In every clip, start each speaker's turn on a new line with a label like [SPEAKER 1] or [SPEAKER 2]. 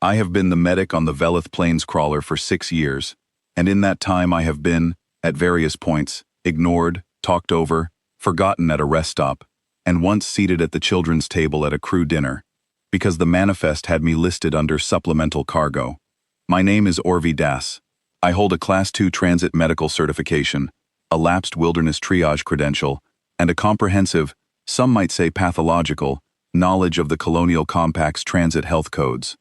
[SPEAKER 1] I have been the medic on the Velith Plains crawler for 6 years, and in that time I have been, at various points, ignored, talked over, forgotten at a rest stop, and once seated at the children's table at a crew dinner, because the manifest had me listed under supplemental cargo. My name is Orvi Das. I hold a Class 2 transit medical certification, a lapsed wilderness triage credential, and a comprehensive, some might say pathological, knowledge of the Colonial Compact's transit health codes.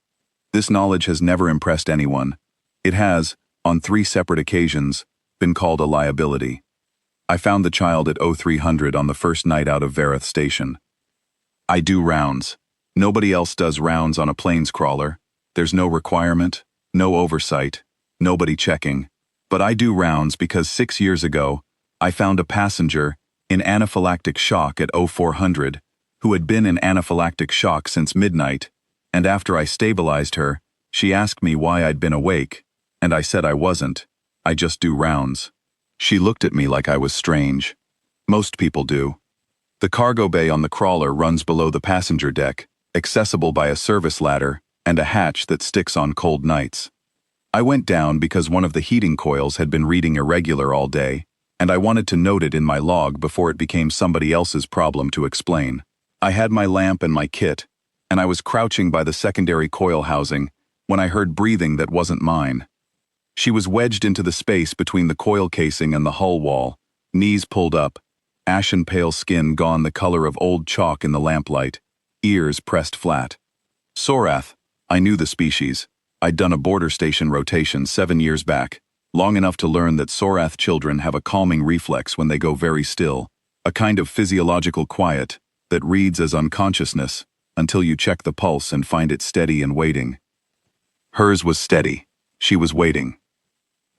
[SPEAKER 1] This knowledge has never impressed anyone. It has, on 3 separate occasions, been called a liability. I found the child at 0300 on the first night out of Velith Station. I do rounds. Nobody else does rounds on a plains crawler. There's no requirement, no oversight, nobody checking. But I do rounds because 6 years ago, I found a passenger in anaphylactic shock at 0400 who had been in anaphylactic shock since midnight, and after I stabilized her, she asked me why I'd been awake, and I said I wasn't. I just do rounds. She looked at me like I was strange. Most people do. The cargo bay on the crawler runs below the passenger deck, accessible by a service ladder and a hatch that sticks on cold nights. I went down because one of the heating coils had been reading irregular all day, and I wanted to note it in my log before it became somebody else's problem to explain. I had my lamp and my kit, and I was crouching by the secondary coil housing when I heard breathing that wasn't mine. She was wedged into the space between the coil casing and the hull wall, knees pulled up, ashen pale skin gone the color of old chalk in the lamplight, ears pressed flat. Sorath, I knew the species. I'd done a border station rotation 7 years back, long enough to learn that Sorath children have a calming reflex when they go very still, a kind of physiological quiet that reads as unconsciousness until you check the pulse and find it steady and waiting. Hers was steady. She was waiting.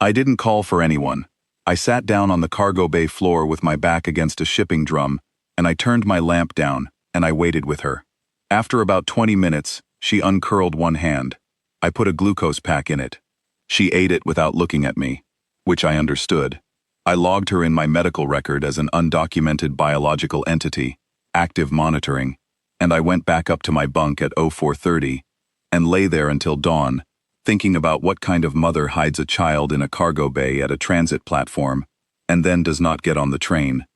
[SPEAKER 1] I didn't call for anyone. I sat down on the cargo bay floor with my back against a shipping drum, and I turned my lamp down, and I waited with her. After about 20 minutes, she uncurled one hand. I put a glucose pack in it. She ate it without looking at me, which I understood. I logged her in my medical record as an undocumented biological entity, active monitoring, and I went back up to my bunk at 0430 and lay there until dawn, thinking about what kind of mother hides a child in a cargo bay at a transit platform and then does not get on the train.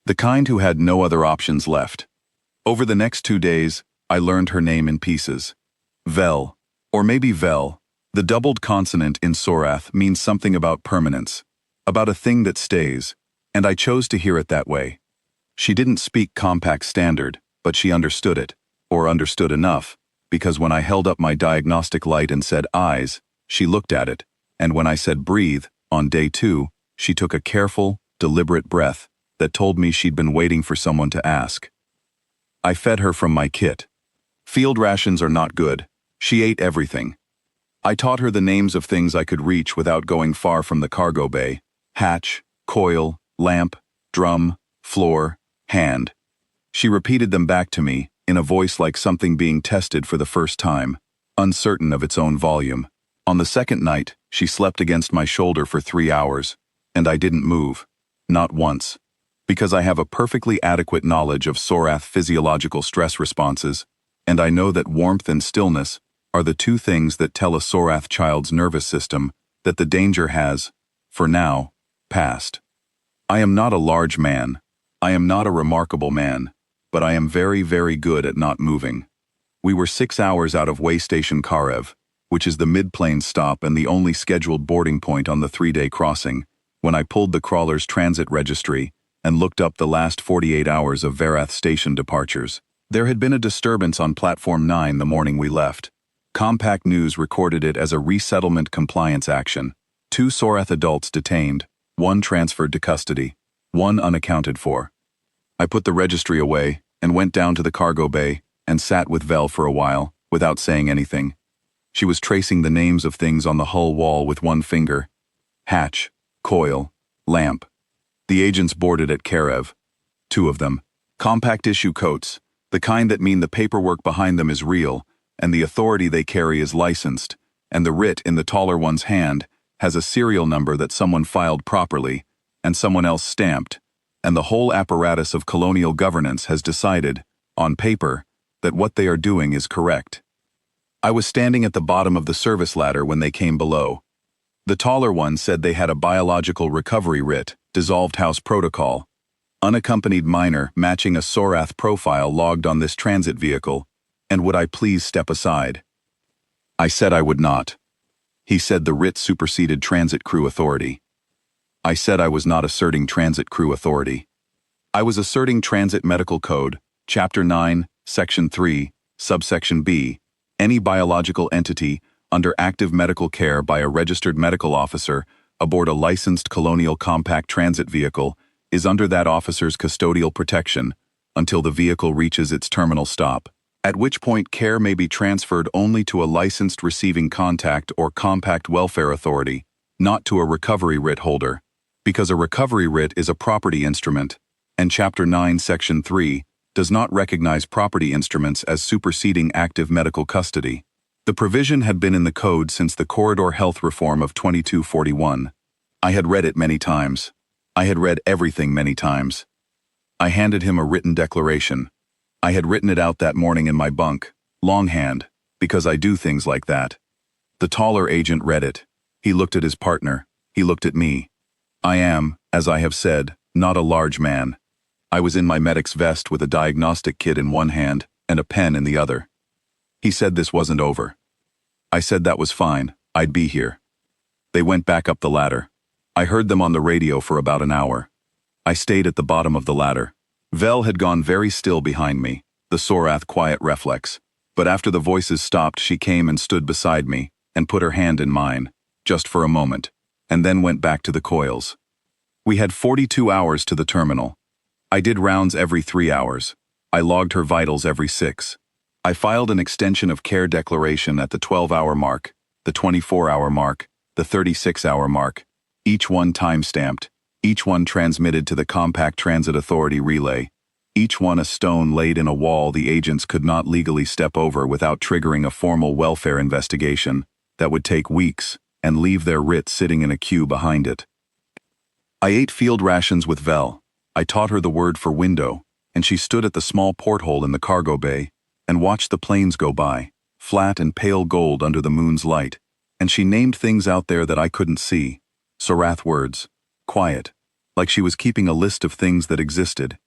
[SPEAKER 1] The kind who had no other options left. Over the next 2 days, I learned her name in pieces. Vel, or maybe Vel. The doubled consonant in Sorath means something about permanence, about a thing that stays, and I chose to hear it that way. She didn't speak compact standard, but she understood it, or understood enough, because when I held up my diagnostic light and said eyes, she looked at it, and when I said breathe, on day 2, she took a careful, deliberate breath that told me she'd been waiting for someone to ask. I fed her from my kit. Field rations are not good. She ate everything. I taught her the names of things I could reach without going far from the cargo bay: hatch, coil, lamp, drum, floor, hand. She repeated them back to me, in a voice like something being tested for the first time, uncertain of its own volume. On the second night, she slept against my shoulder for 3 hours, and I didn't move, not once, because I have a perfectly adequate knowledge of Sorath physiological stress responses, and I know that warmth and stillness are the 2 things that tell a Sorath child's nervous system that the danger has, for now, passed. I am not a large man. I am not a remarkable man, but I am very, very good at not moving. We were 6 hours out of way station Karev, which is the mid-plains stop and the only scheduled boarding point on the 3-day crossing, when I pulled the crawler's transit registry and looked up the last 48 hours of Velith Station departures. There had been a disturbance on Platform 9 the morning we left. Compact News recorded it as a resettlement compliance action. 2 Sorath adults detained, 1 transferred to custody, 1 unaccounted for. I put the registry away and went down to the cargo bay and sat with Vel for a while, without saying anything. She was tracing the names of things on the hull wall with 1 finger. Hatch, coil, lamp. The agents boarded at Karev. 2 of them. Compact issue coats, the kind that mean the paperwork behind them is real, and the authority they carry is licensed, and the writ in the taller one's hand has a serial number that someone filed properly, and someone else stamped, and the whole apparatus of colonial governance has decided, on paper, that what they are doing is correct. I was standing at the bottom of the service ladder when they came below. The taller one said they had a biological recovery writ, dissolved house protocol, unaccompanied minor matching a SORATH profile logged on this transit vehicle, and would I please step aside? I said I would not. He said the writ superseded transit crew authority. I said I was not asserting transit crew authority. I was asserting Transit Medical Code, Chapter 9, Section 3, Subsection B. Any biological entity under active medical care by a registered medical officer aboard a licensed colonial compact transit vehicle is under that officer's custodial protection until the vehicle reaches its terminal stop, at which point care may be transferred only to a licensed receiving contact or compact welfare authority, not to a recovery writ holder, because a recovery writ is a property instrument, and Chapter 9, Section 3 does not recognize property instruments as superseding active medical custody. The provision had been in the code since the Corridor Health Reform of 2241. I had read it many times. I had read everything many times. I handed him a written declaration. I had written it out that morning in my bunk, longhand, because I do things like that. The taller agent read it. He looked at his partner. He looked at me. I am, as I have said, not a large man. I was in my medic's vest with a diagnostic kit in one hand and a pen in the other. He said this wasn't over. I said that was fine, I'd be here. They went back up the ladder. I heard them on the radio for about an hour. I stayed at the bottom of the ladder. Vel had gone very still behind me, the SORATH quiet reflex, but after the voices stopped she came and stood beside me and put her hand in mine, just for a moment, and then went back to the coils. We had 42 hours to the terminal. I did rounds every 3 hours. I logged her vitals every 6. I filed an extension of care declaration at the 12-hour mark, the 24-hour mark, the 36-hour mark, each one time-stamped, each one transmitted to the Compact Transit Authority relay, each one a stone laid in a wall the agents could not legally step over without triggering a formal welfare investigation that would take weeks and leave their writ sitting in a queue behind it. I ate field rations with Vel. I taught her the word for window, and she stood at the small porthole in the cargo bay and watched the planes go by, flat and pale gold under the moon's light, and she named things out there that I couldn't see, SORATH words, quiet, like she was keeping a list of things that existed.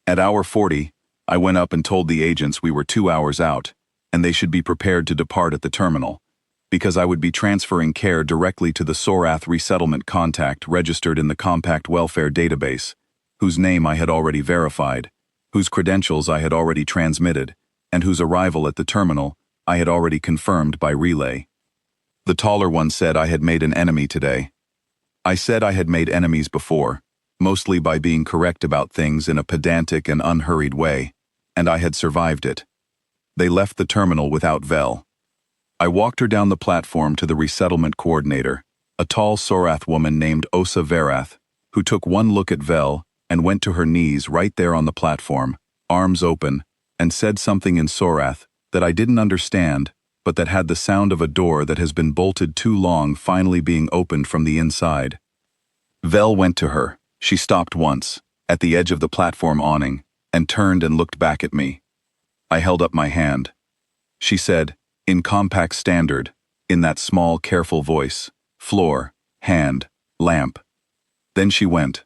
[SPEAKER 1] At hour 40, I went up and told the agents we were 2 hours out, and they should be prepared to depart at the terminal, because I would be transferring care directly to the SORATH resettlement contact registered in the Compact Welfare Database, whose name I had already verified, whose credentials I had already transmitted, and whose arrival at the terminal I had already confirmed by relay. The taller one said I had made an enemy today. I said I had made enemies before, mostly by being correct about things in a pedantic and unhurried way, and I had survived it. They left the terminal without Vel. I walked her down the platform to the resettlement coordinator, a tall SORATH woman named Osa Verath, who took one look at Vel and went to her knees right there on the platform, arms open, and said something in SORATH that I didn't understand, but that had the sound of a door that has been bolted too long finally being opened from the inside. Vel went to her. She stopped once, at the edge of the platform awning, and turned and looked back at me. I held up my hand. She said, in compact standard, in that small, careful voice, floor, hand, lamp. Then she went.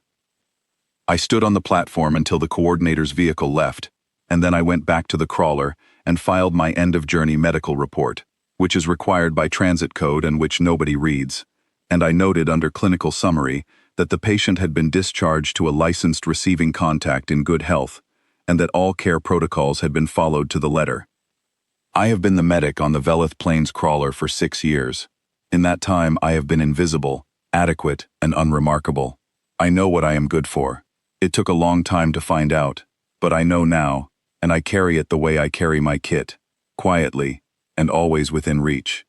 [SPEAKER 1] I stood on the platform until the coordinator's vehicle left, and then I went back to the crawler and filed my end-of-journey medical report, which is required by transit code and which nobody reads, and I noted under clinical summary that the patient had been discharged to a licensed receiving contact in good health, and that all care protocols had been followed to the letter. I have been the medic on the Velith Plains crawler for 6 years. In that time I have been invisible, adequate, and unremarkable. I know what I am good for. It took a long time to find out, but I know now, and I carry it the way I carry my kit, quietly, and always within reach.